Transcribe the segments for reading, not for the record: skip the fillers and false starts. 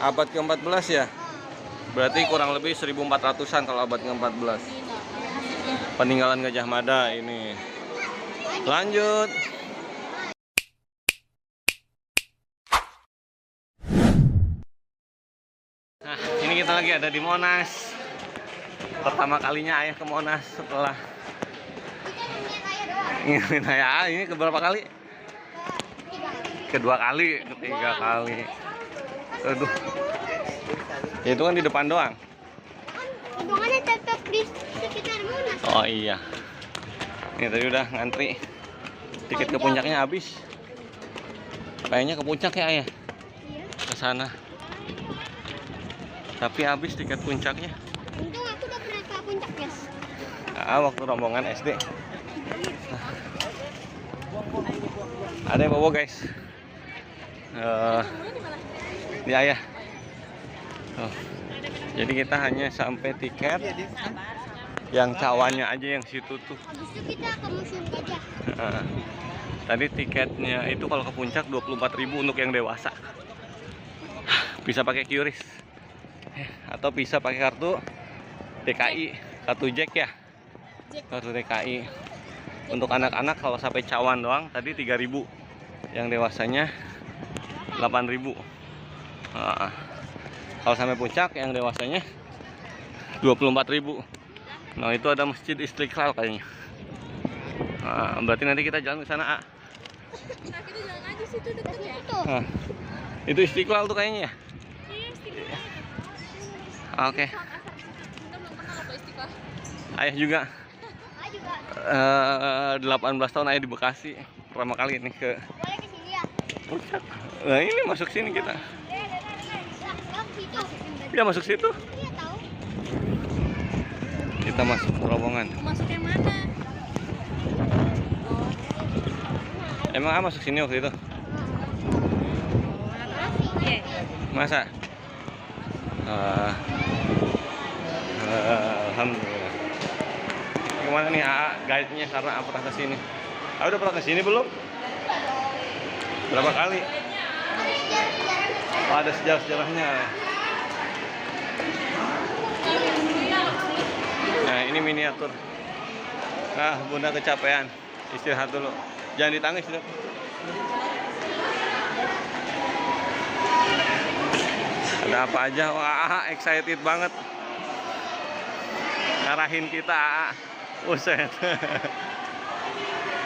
Abad ke-14 ya? Berarti kurang lebih 1400-an kalau abad ke-14. Peninggalan Gajah Mada ini. Lanjut. Nah, ini kita lagi ada di Monas. Pertama kalinya ayah ke Monas setelah ini keberapa kali? Kedua kali, ketiga kali. Aduh. Itu kan di depan doang. Hubungannya tetap di sekitar Monas. Oh iya. Ini tadi udah ngantri. Tiket ke puncaknya habis. Kayaknya ke puncak ya ayah. Ke sana. Tapi habis tiket puncaknya. Untung aku udah pernah ke puncak, guys. Waktu rombongan SD. Ada yang bawa guys. Ini ayah. Jadi kita hanya sampai tiket yang cawannya aja yang situ tuh. Habis itu kita ke museum gajah. Tadi tiketnya itu kalau ke puncak 24.000 untuk yang dewasa. Bisa pakai QRIS atau bisa pakai kartu DKI, kartu Jack ya. Kartu DKI. Untuk anak-anak kalau sampai cawan doang tadi 3.000. Yang dewasanya 8.000. Kalau sampai puncak yang dewasanya 24.000. Nah, itu ada Masjid Istiqlal kayaknya. Berarti nanti kita jalan ke sana, A. Nah, kita jalan aja situ dekat ya. Itu Istiqlal tuh kayaknya ya. Iya, Istiqlal. Oke. Kita belum kenal apa Istiqlal. Ayah juga. Ayah juga. 18 tahun ayah di Bekasi. Pertama kali nih ke Boleh ke sini ya? puncak. Nah, ini masuk sini kita. Ya masuk situ. Iya tahu. Kita masuk rombongan. Masuk yang mana? Emang A masuk sini waktu itu? Iya. Masa? Alhamdulillah. Gimana nih AA guide-nya karena A pernah kesini? A udah pernah kesini belum? Berapa kali? Oh, ada sejarah-sejarahnya. Nah, ini miniatur. Bunda kecapean. Istirahat dulu. Jangan ditangis dulu. Ada apa aja? Wah, excited banget. Ngarahin kita, AA. Buset.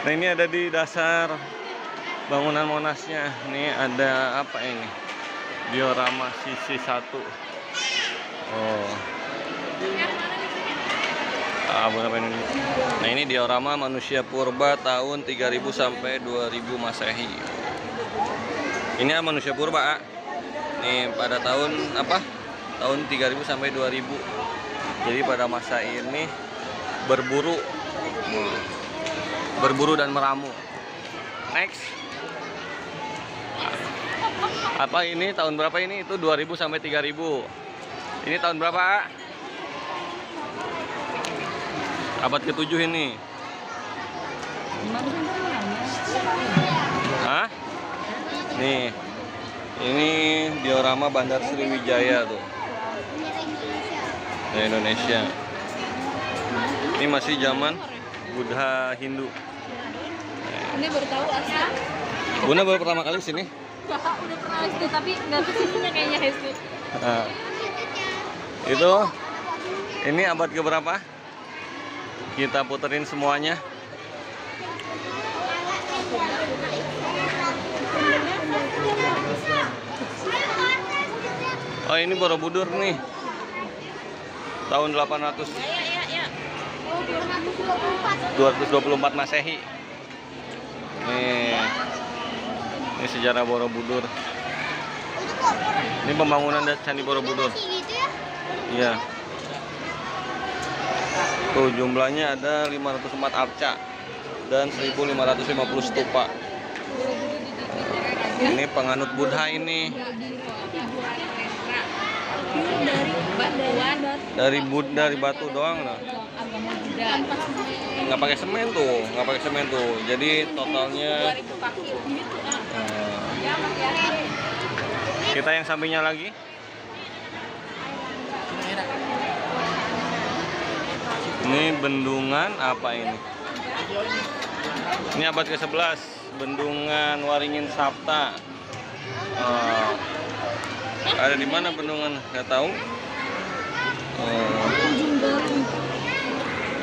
Nah, ini ada di dasar bangunan Monasnya. Ini ada apa ini? Diorama sisi 1. Oh. Beberapa ini. Nah, ini diorama manusia purba tahun 3000 sampai 2000 Masehi. Ini manusia purba, A. Nih pada tahun apa? Tahun 3000 sampai 2000. Jadi pada masa ini berburu dan meramu. Next. Apa ini tahun berapa ini? Itu 2000 sampai 3000. Ini tahun berapa, A? Abad ke-7 ini. Hah? Nih. Ini diorama Bandar Sriwijaya tuh. Di Indonesia. Ini masih zaman Buddha Hindu. Ini baru tahu asli. Bunda baru pertama kali sini? Kakak udah pernah SD tapi nggak kesininya kayaknya SD. Itu ini abad keberapa? Kita puterin semuanya. Oh, ini Borobudur nih. Tahun 800. Iya. 224 Masehi. Ini sejarah Borobudur. Ini pembangunan Candi Borobudur. Iya. Tuh jumlahnya ada 504 arca dan 1550 stupa. Ini penganut Buddha ini. Dari batu doang nah. Nggak pakai semen tuh. Jadi totalnya kita yang sampingnya lagi Ini bendungan apa ini? Ini abad ke-11, Bendungan Waringin Sapta. Ada di mana bendungan? Nggak tahu.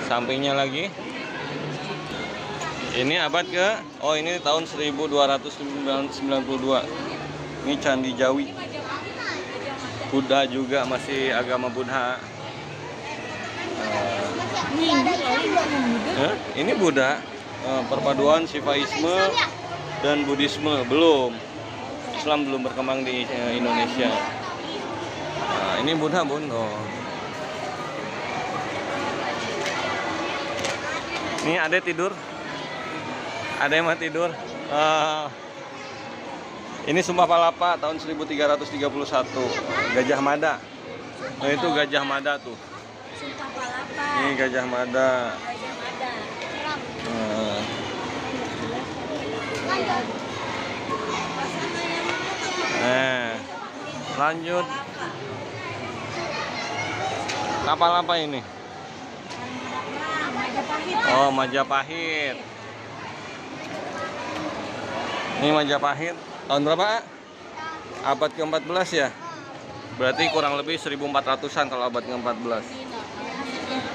Sampingnya lagi. Ini abad ke? Oh, ini tahun 1292. Ini Candi Jawi. Buddha juga, masih agama Buddha. Ini Buddha. Perpaduan Sivaisme dan Buddhisme. Belum. Islam belum berkembang di Indonesia. Nah, ini Buddha, Bun. Oh. Ini ada tidur. Ada yang mau tidur. Ini Sumpah Palapa tahun 1331. Gajah Mada. Nah, itu Gajah Mada tuh. Sumpah Palapa. Ini Gajah Mada. Gajah Mada. Lanjut. Kapal apa ini? Majapahit. Oh, Majapahit. Ini Majapahit. Tahun berapa? Abad ke-14 ya? Berarti kurang lebih 1400-an kalau abad ke-14.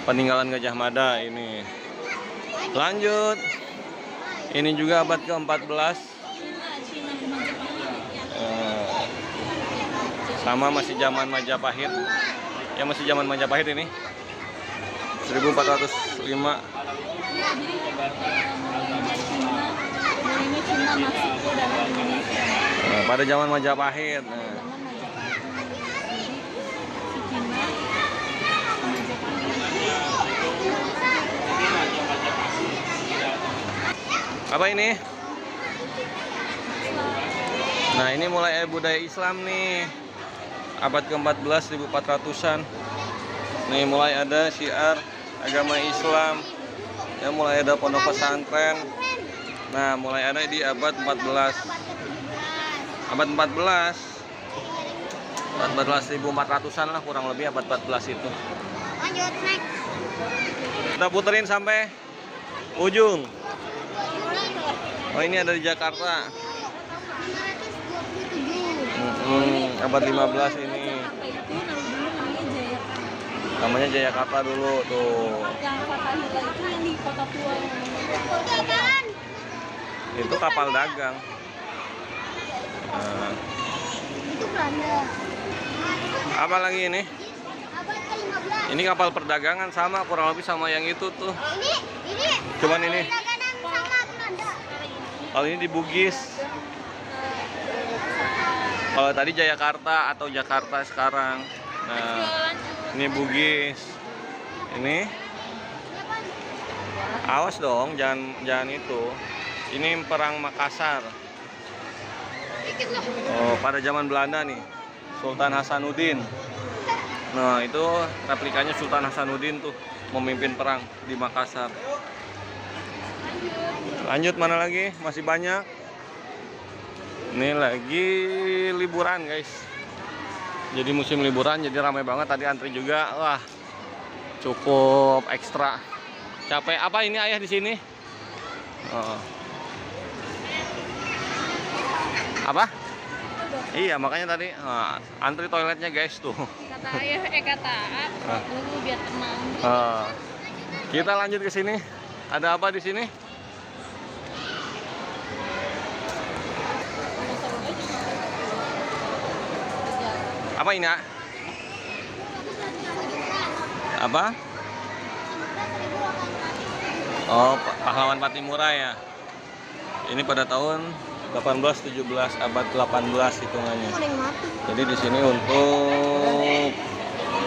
Peninggalan Gajah Mada ini. Lanjut. Ini juga abad ke-14. Sama masih zaman Majapahit. Ya masih zaman Majapahit ini. 1405. Pada zaman Majapahit. Apa ini? Nah, ini mulai budaya Islam nih. Abad ke-14, 1400-an. Nih mulai ada syiar agama Islam. Ya, mulai ada pondok pesantren. Nah, mulai ada di abad 14. Abad 14. Abad 14, 1400-an lah kurang lebih abad 14 itu. Lanjut, next. Kita puterin sampai ujung. Oh, ini ada di Jakarta. Abad 15 ini. Namanya Jayakarta dulu tuh. Yang Fathahillah itu yang di Kota Tua. Itu kapal dagang. Itu Belanda. Apa lagi ini? Abad ke-15. Ini kapal perdagangan sama kurang lebih sama yang itu tuh. Ini Cuman ini. perdagangan sama Belanda. Kalau ini di Bugis. Kalau tadi Jayakarta atau Jakarta sekarang. Nah, ini Bugis. Ini. Awas dong, jangan itu. Ini Perang Makassar. Oh, pada zaman Belanda nih. Sultan Hasanuddin. Nah, itu replikanya Sultan Hasanuddin tuh memimpin perang di Makassar. Lanjut, mana lagi? Masih banyak. Ini lagi liburan, guys. Jadi musim liburan, jadi ramai banget. Tadi antri juga, wah, cukup ekstra. Capek. Apa ini ayah di sini? Oh. Apa? Iya, makanya tadi antri toiletnya, guys tuh. Kata ayah, kata dulu biar tenang. Kita lanjut ke sini. Ada apa di sini? Apa ini? Apa? Oh, pahlawan Patimura ya. Ini pada tahun 1817, abad 18 hitungannya. Jadi di sini untuk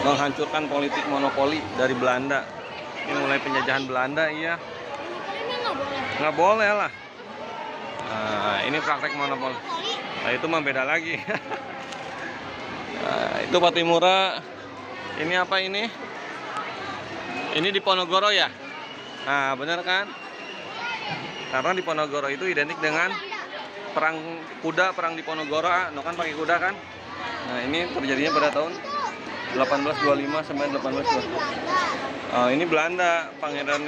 menghancurkan politik monopoli dari Belanda. Ini mulai penjajahan Belanda, iya. Nggak boleh lah. Nah, ini praktek monopoli. Nah, itu mah beda lagi. Nah, itu Patimura. Ini apa ini? Ini di Ponorogo ya? Nah, bener kan? Karena di Ponorogo itu identik dengan perang kuda, perang di Ponorogo, no kan pakai kuda kan? Nah, ini terjadinya pada tahun 1825 sampai 1825. Ini Belanda, Pangeran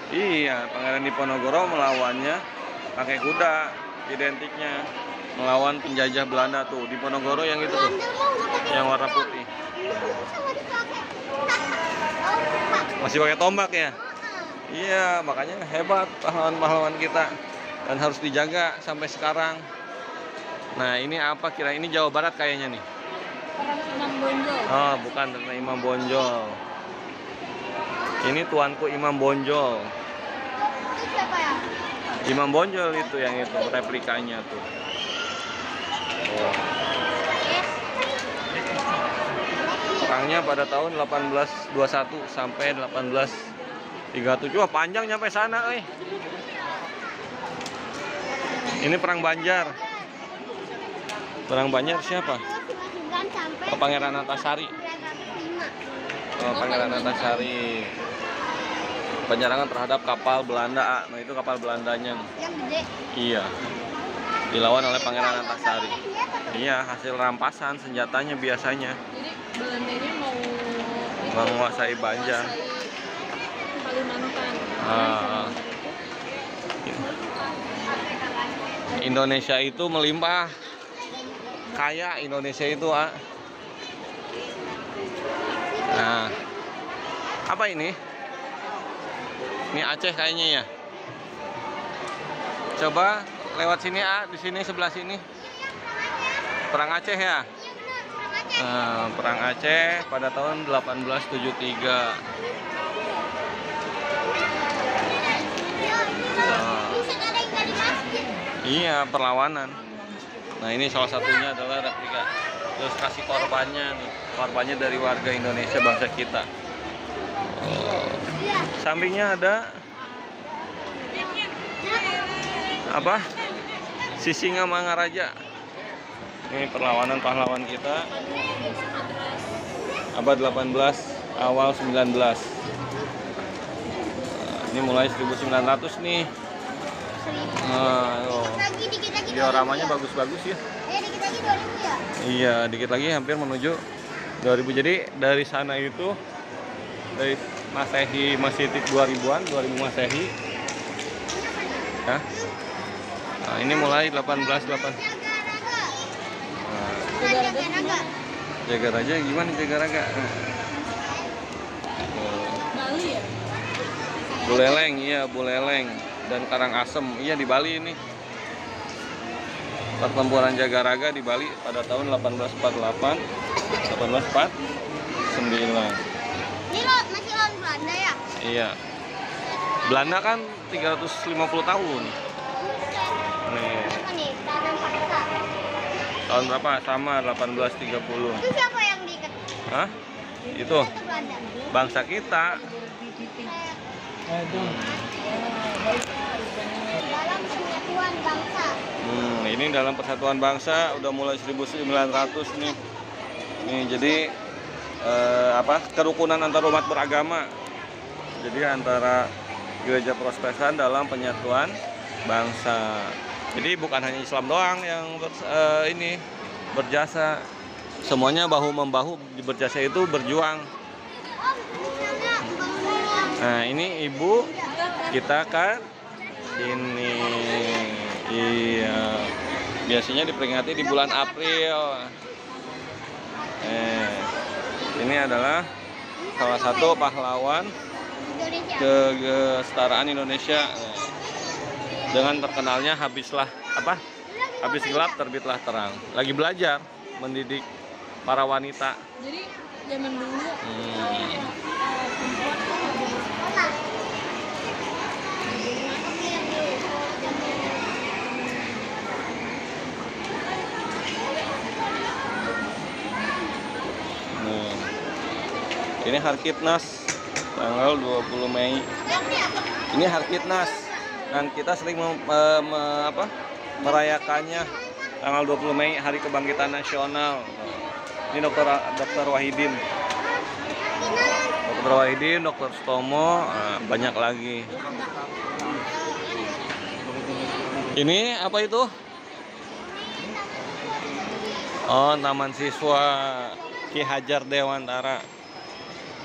Iya, Pangeran Diponegoro melawannya pakai kuda, identiknya melawan penjajah Belanda tuh. Diponegoro yang itu tuh, yang warna putih. Masih pakai tombak ya? Iya, makanya hebat pahlawan-pahlawan kita dan harus dijaga sampai sekarang. Nah, ini apa kira? Ini Jawa Barat kayaknya nih. Perang Imam Bonjol. Oh, bukan karena Imam Bonjol. Ini tuanku Imam Bonjol. Itu siapa ya? Imam Bonjol itu yang itu replikanya tuh. Oh. Perangnya pada tahun 1821 sampai 1837. Wah, panjang nyampe sana, euy. Ini perang Banjar. Perang Banjar siapa? Oh, Pangeran Antasari. Oh, Pangeran Antasari. Penyerangan terhadap kapal Belanda. Nah, itu kapal Belandanya. Yang gede. Iya. Dilawan oleh Pangeran Antasari. Iya, hasil rampasan senjatanya biasanya. Jadi Belanda ini mau Menguasai Banjar. Kalimantan. Ah. Indonesia itu melimpah. Kaya Indonesia itu, ah. Nah, apa ini? Ini Aceh kayaknya ya. Coba lewat sini, ah, di sini sebelah sini. Perang Aceh ya. Nah, perang Aceh pada tahun 1873. Iya, perlawanan. Nah, ini salah satunya adalah replika. Terus kasih korbannya nih. Korbannya dari warga Indonesia bangsa kita. Sampingnya ada apa? Sisingamangaraja. Ini perlawanan pahlawan kita. Abad 18, awal 19. Ini mulai 1900 nih. Nah, Dikit lagi dioramanya bagus-bagus ya. dikit lagi 2000 ya? Iya, dikit lagi hampir menuju 2000. Jadi dari sana itu dari Masehi masih 2000-an, 2000 Masehi. Ya. Nah, ini mulai 1888. Nah, jaga raja gimana jaga raga? Bali ya? Buleleng, iya Buleleng dan Karangasem, iya di Bali ini. Pertempuran Jagaraga di Bali pada tahun 1848, 1849. Ini lo masih lawan Belanda ya? Iya. Belanda kan 350 tahun. Nih, Apa nih? Tanam paksa. tahun berapa? Sama 1830. Itu siapa yang diikat? Hah? Itu Itu Belanda. bangsa kita. Dalam penyatuan bangsa. Ini dalam persatuan bangsa udah mulai 1900 nih. Nih jadi kerukunan antar umat beragama. Jadi antara gereja Protestan dalam penyatuan bangsa. Jadi bukan hanya Islam doang yang berjasa. Semuanya bahu membahu berjasa itu berjuang. Nah, ini ibu kita kan ini iya biasanya diperingati di bulan April. Ini adalah salah satu pahlawan kesetaraan Indonesia. Dengan terkenalnya habis gelap terbitlah terang. Lagi belajar mendidik para wanita. Jadi zaman dulu Ini Harkitnas tanggal 20 Mei. Ini Harkitnas dan kita sering merayakannya tanggal 20 Mei Hari Kebangkitan Nasional. Ini Dr. Wahidin. Dr. Wahidin, Dr. Stomo, banyak lagi. Ini apa itu? Oh, Taman Siswa Ki Hajar Dewantara.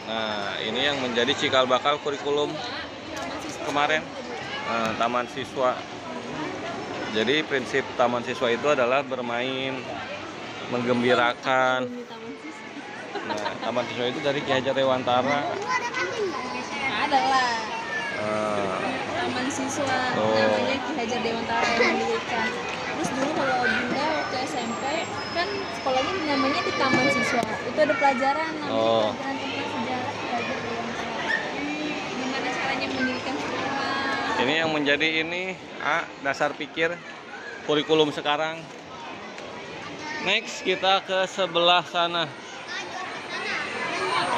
Nah, ini yang menjadi cikal bakal kurikulum kemarin. Taman Siswa. Jadi prinsip Taman Siswa itu adalah bermain, menggembirakan. Nah, Taman Siswa itu dari Ki Hajar Dewantara. Itu ada kantin nggak? Ada lah. Ah, Taman siswa Oh. namanya Ki Hajar Dewantara yang mendirikan. Terus dulu kalau Bunda waktu SMP kan sekolahnya namanya di Taman Siswa. Itu ada pelajaran namanya Oh. pelajaran tentang sejarah Ki Hajar Dewantara. Gimana caranya mendirikan sekolah? ini yang menjadi dasar pikir kurikulum sekarang. Next kita ke sebelah sana.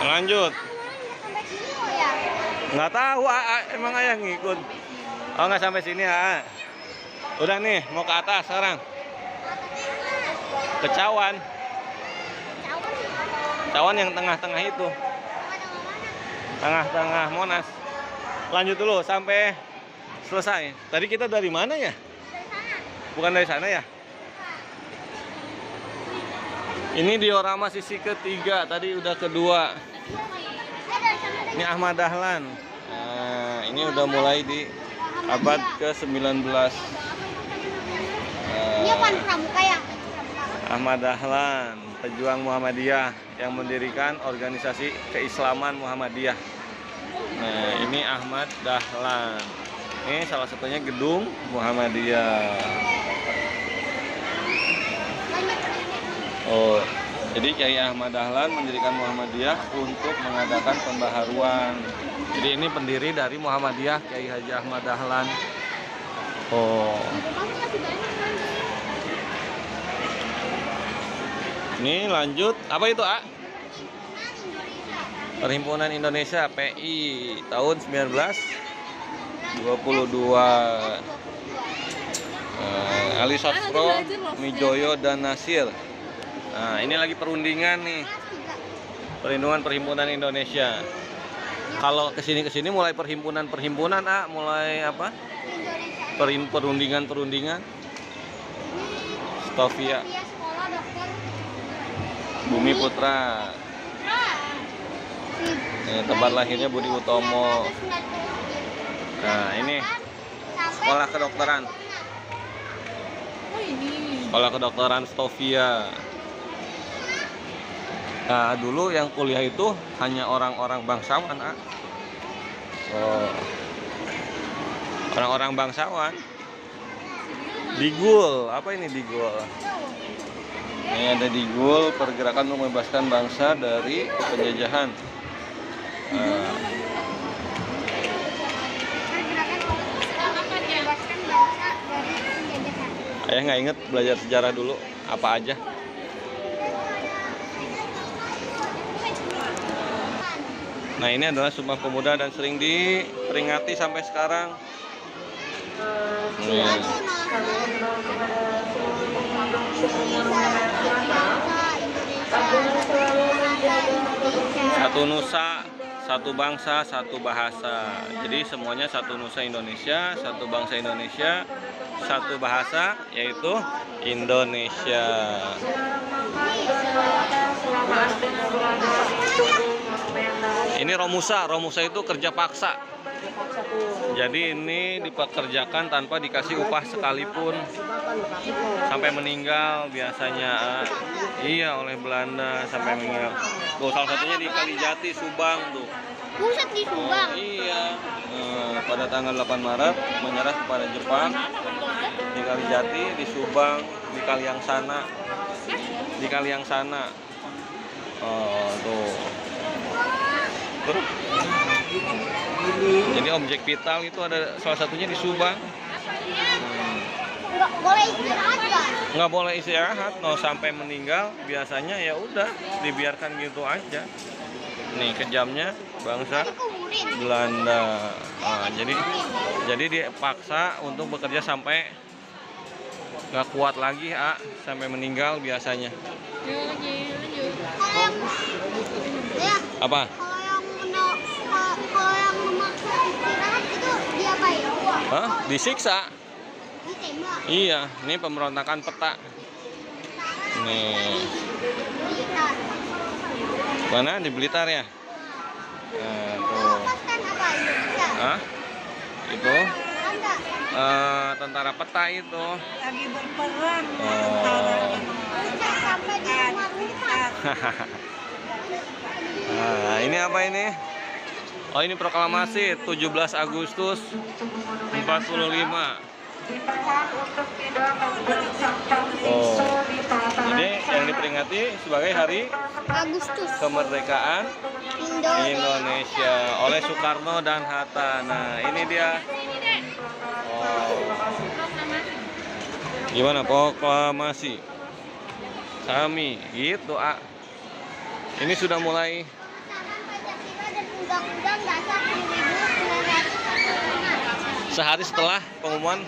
Lanjut. Sampai sini kok ya? Nggak tahu, emang ayah ngikut. Oh, nggak sampai sini, Udah nih, mau ke atas sekarang. Ke Cawan. Cawan yang tengah-tengah itu. Tengah-tengah Monas. Lanjut dulu sampai selesai. Tadi kita dari mana ya? Bukan dari sana ya? Ini diorama sisi ketiga, tadi udah kedua. Ini Ahmad Dahlan. Nah, ini udah mulai di abad ke-19. Ini apaan pramuka ya? Ahmad Dahlan, pejuang Muhammadiyah yang mendirikan organisasi keislaman Muhammadiyah. Nah, ini Ahmad Dahlan. Ini salah satunya gedung Muhammadiyah. Oh, jadi Kiai Ahmad Dahlan mendirikan Muhammadiyah untuk mengadakan pembaharuan. Jadi ini pendiri dari Muhammadiyah, Kiai Haji Ahmad Dahlan. Oh, ini lanjut. Apa itu, Perhimpunan Indonesia PI tahun 1922. Ali Sastro, Mijoyo dan Nasir. Nah, ini lagi perundingan nih. Perlindungan Perhimpunan Indonesia. Kalau kesini mulai perhimpunan, mulai apa? Perundingan. Stovia, Sekolah dokter. Bumi Putra. Tempat lahirnya Budi Utomo. Nah, ini sekolah kedokteran. Oh ini. Sekolah kedokteran Stovia. Nah, dulu yang kuliah itu hanya orang-orang bangsawan, Oh. Orang-orang bangsawan. Digul, apa ini Digul? Ini ada Digul, pergerakan untuk membebaskan bangsa dari penjajahan. Bebaskan bangsa dari penjajahan. Ayah nggak inget belajar sejarah dulu apa aja? Nah, ini adalah Sumpah Pemuda dan sering diperingati sampai sekarang. Nih. Satu nusa, satu bangsa, satu bahasa. Jadi semuanya satu nusa Indonesia, satu bangsa Indonesia, satu bahasa, yaitu Indonesia. Ini Romusa itu kerja paksa. Jadi ini dipekerjakan tanpa dikasih upah sekalipun sampai meninggal biasanya. Iya, oleh Belanda sampai meninggal. Tuh, salah satunya di Kalijati, Subang tuh. Pusat di Subang. Iya. Pada tanggal 8 Maret menyerah kepada Jepang di Kalijati, di Subang, di Kaliangsana. Oh, tuh. Jadi objek vital itu ada salah satunya di Subang. Nggak boleh istirahat nggak? Nggak boleh istirahat, sampai meninggal biasanya ya udah dibiarkan gitu aja. Nih kejamnya bangsa Dikuburin. Belanda. Nah, jadi dipaksa untuk bekerja sampai nggak kuat lagi, sampai meninggal biasanya. Kalau yang ya, Apa? kalau yang memaksa istirahat itu diapain? Disiksa. Ditembak. Iya, ini pemberontakan peta. Nih, Blitar. mana di Blitar ya? Nah, tuh. Pas kan apa Indonesia? Hah? Itu Anda. tentara peta itu. Lagi berperang Oh. Bisa sampai di rumah-rumah. Nah, ini apa ini? Oh, ini proklamasi 17 Agustus 45. Oh, ini yang diperingati sebagai Hari Agustus. Kemerdekaan Indonesia oleh Soekarno dan Hatta. Nah, ini dia. Oh. Gimana proklamasi? Kami gitu, A. Ini sudah mulai Pancasila dan Undang-Undang Dasar 1945.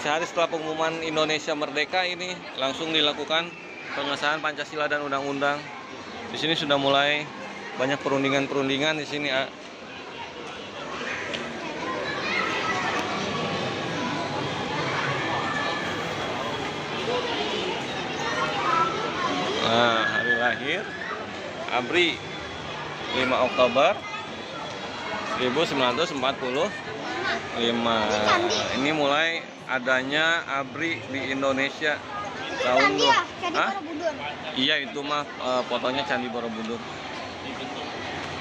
sehari setelah pengumuman Indonesia merdeka ini langsung dilakukan pengesahan Pancasila dan undang-undang. Di sini sudah mulai banyak perundingan-perundingan di sini, A. Nah, hari lahir ABRI 5 Oktober 1945. Ini mulai adanya ABRI di Indonesia tahun Candi ya? Candi Hah? Borobudur. Iya, itu mah fotonya Candi Borobudur.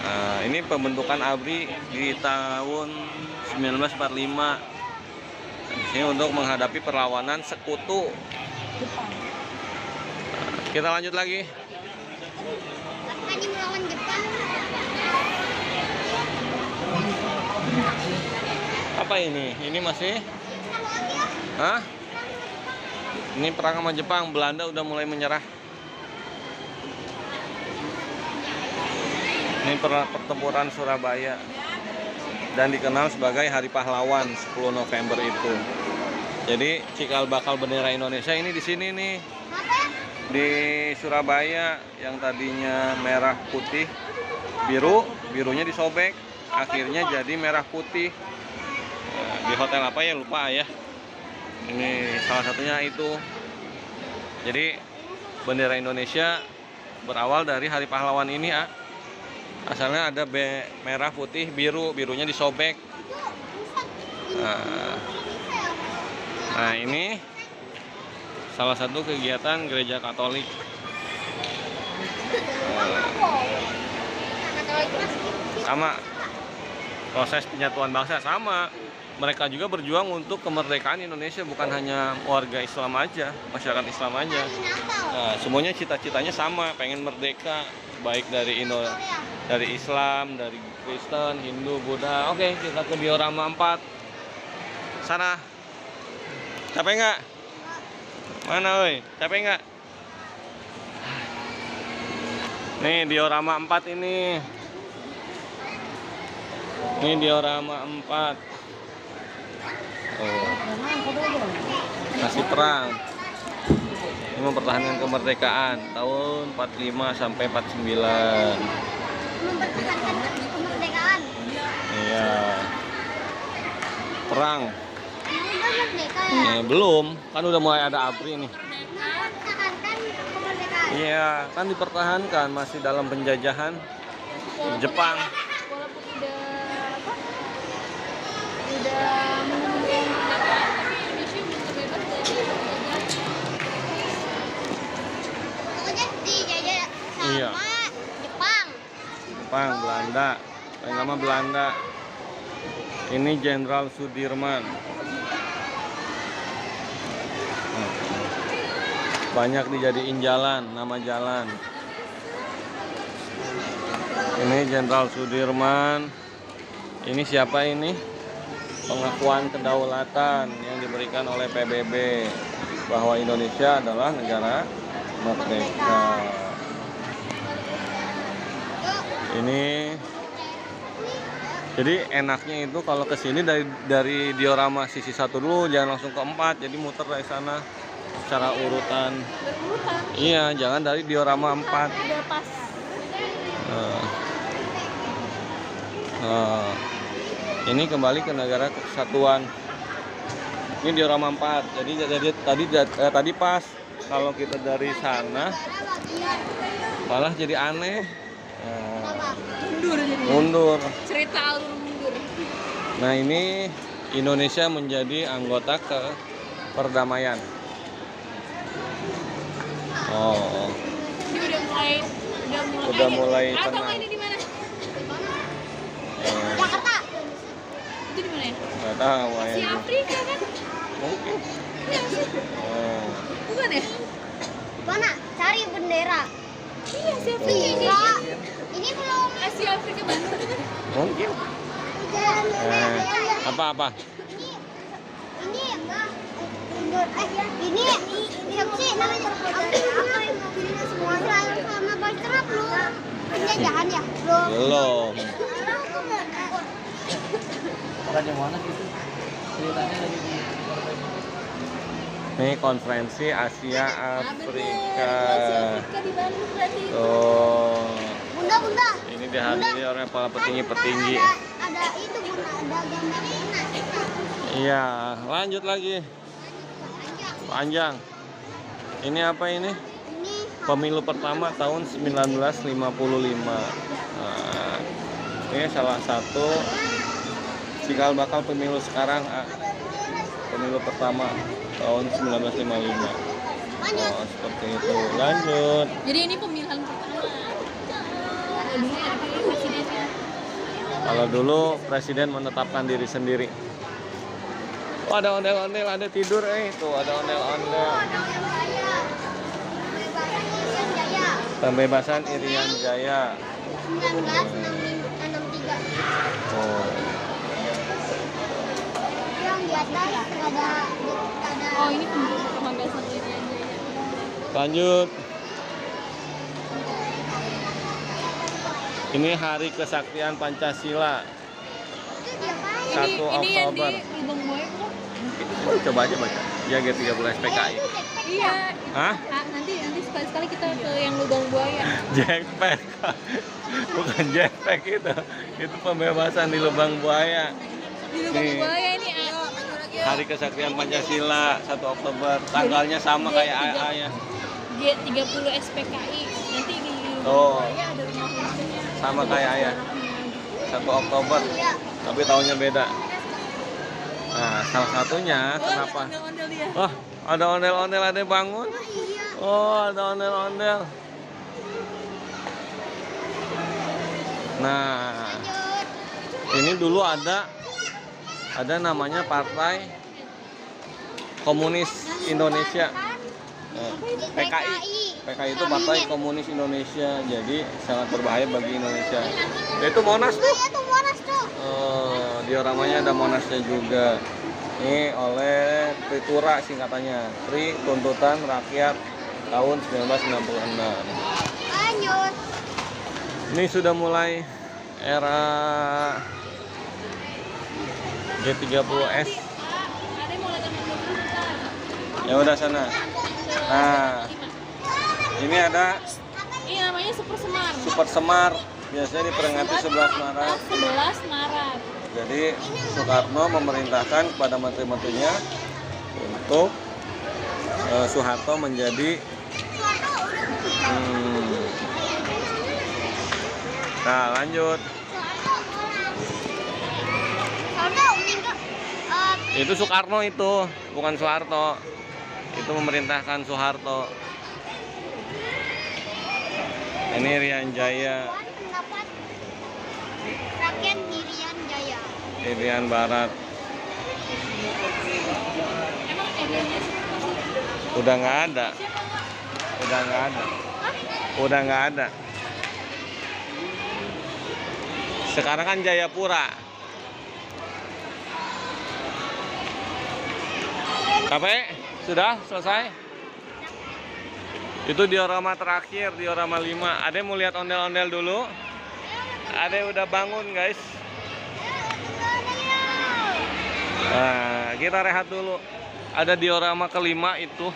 Nah, ini pembentukan ABRI di tahun 1945. Ini untuk menghadapi perlawanan sekutu. Kita lanjut lagi. Tadi melawan Jepang. Apa ini? Ini masih? Hah? Ini perang sama Jepang. Belanda udah mulai menyerah. Ini pertempuran Surabaya dan dikenal sebagai Hari Pahlawan 10 November itu. Jadi cikal bakal bendera Indonesia ini di sini nih. Di Surabaya yang tadinya merah putih biru, birunya disobek, akhirnya jadi merah putih. Nah, di hotel apa ya lupa ya. Ini salah satunya itu. Jadi bendera Indonesia berawal dari Hari Pahlawan ini, ya. Asalnya ada merah putih biru, birunya disobek. Nah ini salah satu kegiatan gereja Katolik. Sama proses penyatuan bangsa sama. Mereka juga berjuang untuk kemerdekaan Indonesia, bukan hanya warga Islam aja, masyarakat Islam aja. Nah, semuanya cita-citanya sama, pengen merdeka, baik dari dari Islam, dari Kristen, Hindu, Buddha. Oke, kita ke diorama 4. Sana. Capek nggak? Mana, woi? Capek nggak? Nih diorama 4 ini. Ini diorama 4. Oh. Masih perang. Ini mempertahankan kemerdekaan tahun 45 sampai 49. Mempertahankan kemerdekaan. Iya. Perang. Udah merdeka ya? Belum, kan udah mulai ada ABRI nih. Mempertahankan kemerdekaan. Iya, kan dipertahankan, masih dalam penjajahan Jepang. Walaupun udah mengumumkan Indonesia belum bebas dari penjajahan. Pokoknya dijajah sama Iya. Jepang. Jepang, Belanda, paling lama Belanda. Ini Jenderal Sudirman. Banyak dijadiin jalan, nama jalan. Ini Jenderal Sudirman. Ini siapa ini? Pengakuan kedaulatan yang diberikan oleh PBB bahwa Indonesia adalah negara merdeka. Ini jadi enaknya itu kalau kesini dari diorama sisi 1 dulu, jangan langsung ke 4, jadi muter dari sana secara urutan. Berurutan. Iya, jangan dari diorama 4. Udah pas. Ini kembali ke negara kesatuan. Ini diorama 4. Jadi tadi pas kalau kita dari sana malah jadi aneh. Mundur jadi. Mundur. Cerita alur mundur. Nah, ini Indonesia menjadi anggota ke perdamaian. Oh, Ini udah mulai Atau tenang. ini di mana? Jakarta. Itu di mana ya? Nggak tahu Si ya. Afrika kan? Mungkin. Iya sih. Oh. Bukan ya? Mana? Cari bendera. Iya, si Afrika. Enggak. Ini belum. Si Afrika Bandung kan? Mungkin. Apa-apa? Ini ini siapa sih namanya? Apa yang semua sama Bacra belum penjajahan ya? Belum. Belum. Ini konferensi Asia Afrika. Afrika di Bandung berarti. Tuh. Bunda. Ini dihadiri oleh para petinggi-petinggi. Ada itu Bunda, ada gambarnya. Iya, lanjut lagi. Panjang. Ini apa ini? Ini Pemilu pertama tahun 1955. Nah, ini salah satu cikal bakal pemilu sekarang. Pemilu pertama tahun 1955. Oh, seperti itu. Lanjut. Jadi ini pemilihan pertama. Kalau dulu ya presidennya. Kalau dulu presiden menetapkan diri sendiri. Oh, ada ondel-ondel, ada tidur, itu ada ondel-ondel. Pembebasan Irian Jaya. 1963. Oh. Yang di atas ada Oh, ini pembebasan Irian Jaya. Lanjut. Ini Hari Kesaktian Pancasila. itu dia Pak. 1 Ini yang Oktober. di Lubang Buaya bukan? Coba aja baca. Ya G30 SPKI. Iya. Hah? Nanti sekali-sekali kita ke yang Lubang Buaya. Jackpack. Bukan jackpack itu. Itu pembebasan di Lubang Buaya. Di Lubang Nih. Buaya ini Hari Kesaktian Pancasila 1 Oktober. Tanggalnya sama kayak AA ya. G30 SPKI. Nanti di Lubang Oh. Buaya ada rumah kuncinya. Sama kayak ayah. 1 Oktober. Tapi tahunnya beda. Nah, salah satunya kenapa? Ondel-ondel dia. Wah, ada ondel-ondel, ada yang bangun. Oh, ada ondel-ondel. Nah, ini dulu ada namanya Partai Komunis Indonesia. PKI. PKI itu Partai Komunis Indonesia. Jadi sangat berbahaya bagi Indonesia. Itu Monas tuh. Itu Monas tuh. Dioramanya ada Monasnya juga. Ini oleh Tritura singkatannya. Tri Tuntutan Rakyat tahun 1966. Lanjut. Ini sudah mulai era G30S. Ada yang mau latihan mobil. Ya udah sana. Nah, ini ada Ini namanya Super Semar. Super Semar. Biasanya diperingati 11 Maret. 11 Maret. Jadi Soekarno memerintahkan kepada menteri-menterinya untuk Soeharto menjadi Nah, lanjut. Itu Soekarno itu, bukan Soeharto. Itu memerintahkan Soeharto. Ini Irian Jaya, Pendapat Rakyat Irian Jaya. Irian Barat. Emang Iriannya Udah nggak ada. Udah nggak ada. Udah nggak ada. Sekarang kan Jayapura. Capek? Sudah selesai? Itu diorama terakhir, diorama 5. Ada yang mau lihat ondel-ondel dulu? Ada yang udah bangun, guys. Nah, kita rehat dulu. Ada diorama kelima itu.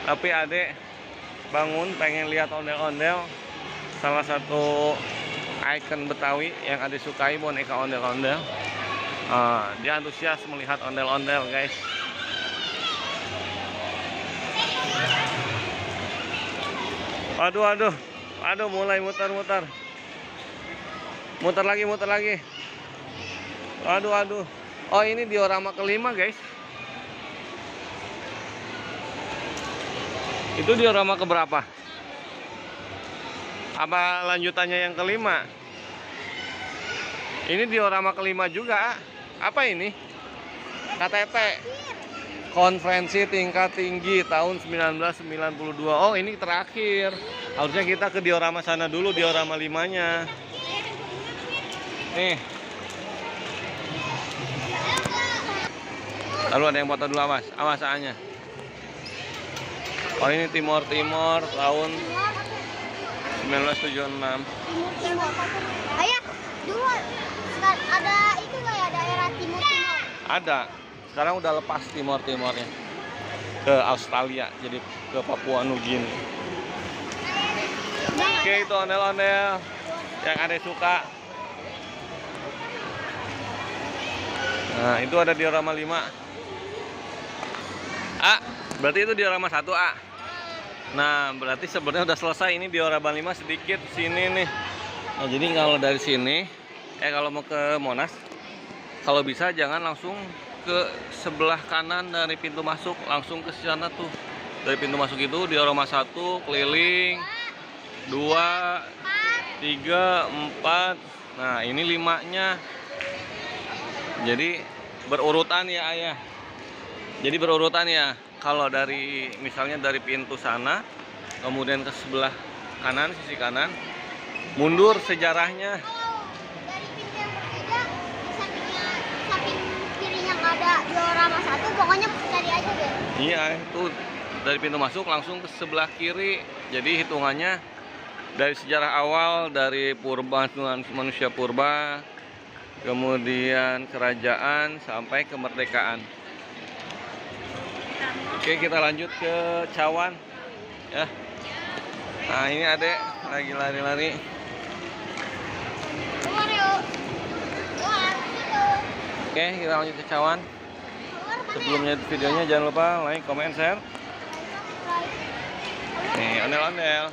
Tapi Ade bangun pengen lihat ondel-ondel. Salah satu ikon Betawi yang Ade sukai, boneka ondel-ondel. Dia antusias melihat ondel-ondel, guys. Aduh, aduh. Aduh, mulai muter-muter. Muter lagi. Aduh, aduh. Oh, ini diorama kelima, guys. Itu diorama keberapa? Apa lanjutannya yang kelima? Ini diorama kelima juga. Apa ini? KTP. Konferensi tingkat tinggi tahun 1992. Oh, ini terakhir. Harusnya kita ke diorama sana dulu, diorama 5-nya. Nih. Lalu ada yang foto dulu, awas. Awas A-nya. Oh, ini Timor tahun 1976. Ayah, dulu ada itu nggak ya daerah timur? Ada. Sekarang udah lepas Timornya ke Australia, jadi ke Papua Nugini. Oke, itu ondel-ondel yang Ade suka. Nah, itu ada diorama 5. Berarti itu diorama 1A. Nah, berarti sebenarnya udah selesai. Ini diorama 5 sedikit sini nih. Nah, jadi kalau dari sini kalau mau ke Monas, kalau bisa jangan langsung ke sebelah kanan dari pintu masuk, langsung ke sana tuh. Dari pintu masuk itu diorama 1 keliling, 2, 3, 4. Nah, ini 5-nya. Jadi berurutan ya, Ayah. Jadi berurutan ya. Kalau dari misalnya dari pintu sana, kemudian ke sebelah kanan, sisi kanan, mundur sejarahnya. Dari pintu yang berbeda, samping kirinya nggak ada diorama 1, pokoknya cari aja deh. Iya, itu dari pintu masuk langsung ke sebelah kiri. Jadi hitungannya dari sejarah awal, dari purba, manusia purba, kemudian kerajaan sampai kemerdekaan. Oke, kita lanjut ke Cawan ya. Nah, ini Adek lagi lari-lari. Keluar yuk. Keluar, situ. Oke, kita lanjut ke Cawan. Keluar mana? Sebelumnya videonya jangan lupa like, comment, share. Nih, ondel-ondel.